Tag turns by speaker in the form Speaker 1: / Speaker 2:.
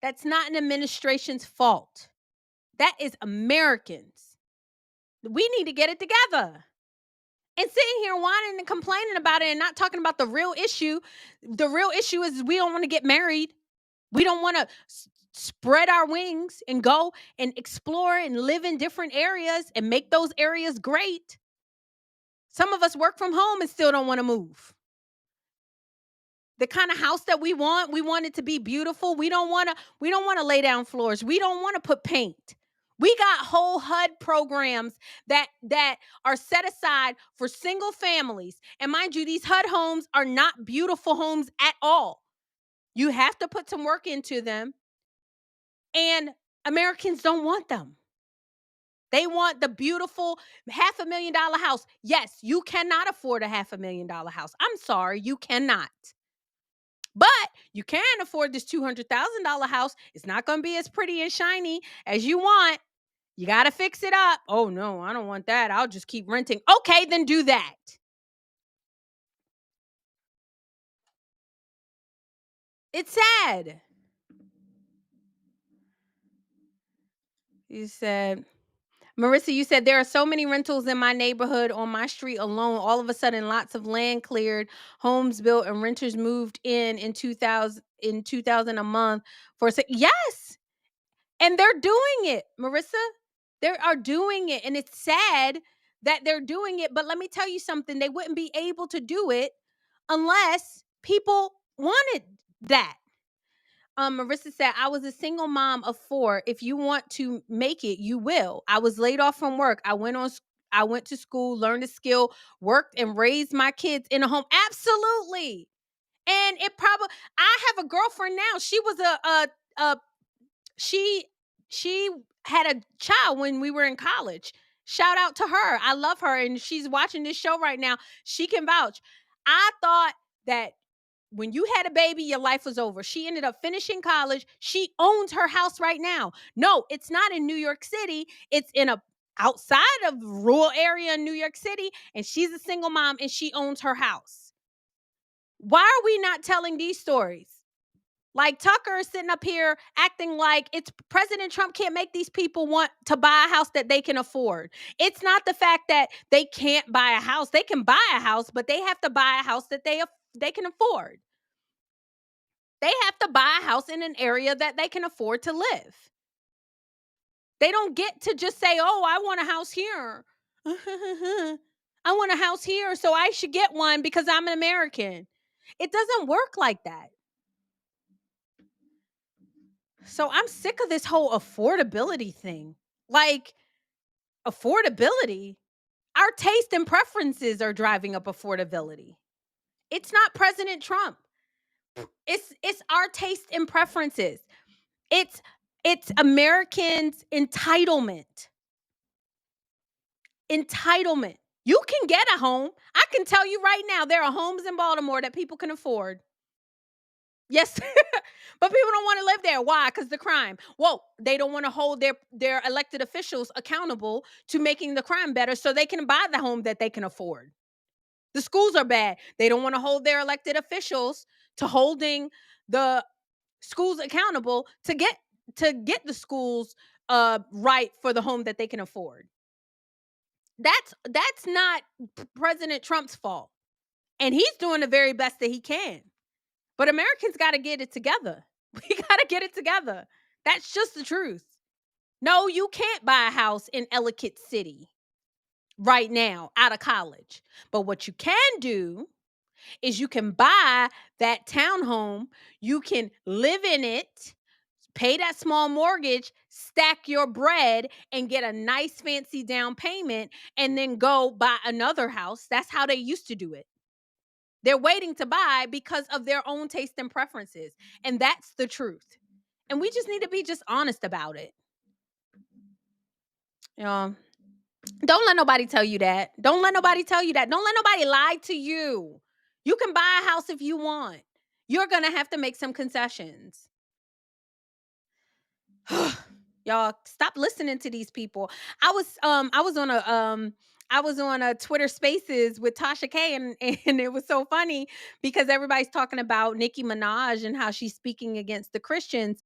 Speaker 1: That's not an administration's fault. That is Americans. We need to get it together. And sitting here whining and complaining about it and not talking about the real issue. The real issue is we don't want to get married. We don't want to spread our wings and go and explore and live in different areas and make those areas great. Some of us work from home and still don't want to move. The kind of house that we want it to be beautiful. We don't want to lay down floors. We don't want to put paint. We got whole HUD programs that are set aside for single families. And mind you, these HUD homes are not beautiful homes at all. You have to put some work into them. And Americans don't want them. They want the beautiful $500,000 house. Yes, you cannot afford a $500,000 house. I'm sorry, you cannot. But you can afford this $200,000 house. It's not going to be as pretty and shiny as you want. You got to fix it up. Oh, no, I don't want that. I'll just keep renting. Okay, then do that. It's sad. You said, Marissa, you said there are so many rentals in my neighborhood on my street alone. All of a sudden, lots of land cleared, homes built, and renters moved in 2000 a month yes. And they're doing it, Marissa. They are doing it. And it's sad that they're doing it. But let me tell you something. They wouldn't be able to do it unless people wanted that. Marissa said, I was a single mom of 4. If you want to make it, you will. I was laid off from work. I went to school, learned a skill, worked, and raised my kids in a home. Absolutely. And I have a girlfriend now. She she had a child when we were in college. Shout out to her. I love her, and she's watching this show right now. She can vouch. I thought that when you had a baby, your life was over. She ended up finishing college. She owns her house right now. No, it's not in New York City. It's in a outside of rural area in New York City, and she's a single mom and she owns her house. Why are we not telling these stories? Like Tucker is sitting up here acting like it's President Trump can't make these people want to buy a house that they can afford. It's not the fact that they can't buy a house. They can buy a house, but they have to buy a house that they can afford. They have to buy a house in an area that they can afford to live. They don't get to just say, "Oh, I want a house here." I want a house here, so I should get one because I'm an American. It doesn't work like that. So I'm sick of this whole affordability thing. Like, affordability, our taste and preferences are driving up affordability. It's not President Trump. It's our taste and preferences. It's it's Americans' entitlement. Entitlement. You can get a home. I can tell you right now, there are homes in Baltimore that people can afford. Yes, but people don't want to live there. Why? Because the crime. Well, they don't want to hold their elected officials accountable to making the crime better, so they can buy the home that they can afford. The schools are bad. They don't want to hold their elected officials to holding the schools accountable to get the schools right for the home that they can afford. That's not President Trump's fault, and he's doing the very best that he can. But Americans got to get it together. We got to get it together. That's just the truth. No, you can't buy a house in Ellicott City right now out of college. But what you can do is you can buy that townhome, you can live in it, pay that small mortgage, stack your bread, and get a nice fancy down payment, and then go buy another house. That's how they used to do it. They're waiting to buy because of their own taste and preferences. And that's the truth. And we just need to be just honest about it. You know, don't let nobody tell you that. Don't let nobody tell you that. Don't let nobody lie to you. You can buy a house if you want. You're going to have to make some concessions. Y'all stop listening to these people. I was on a Twitter Spaces with Tasha K, and it was so funny because everybody's talking about Nicki Minaj and how she's speaking against the Christians.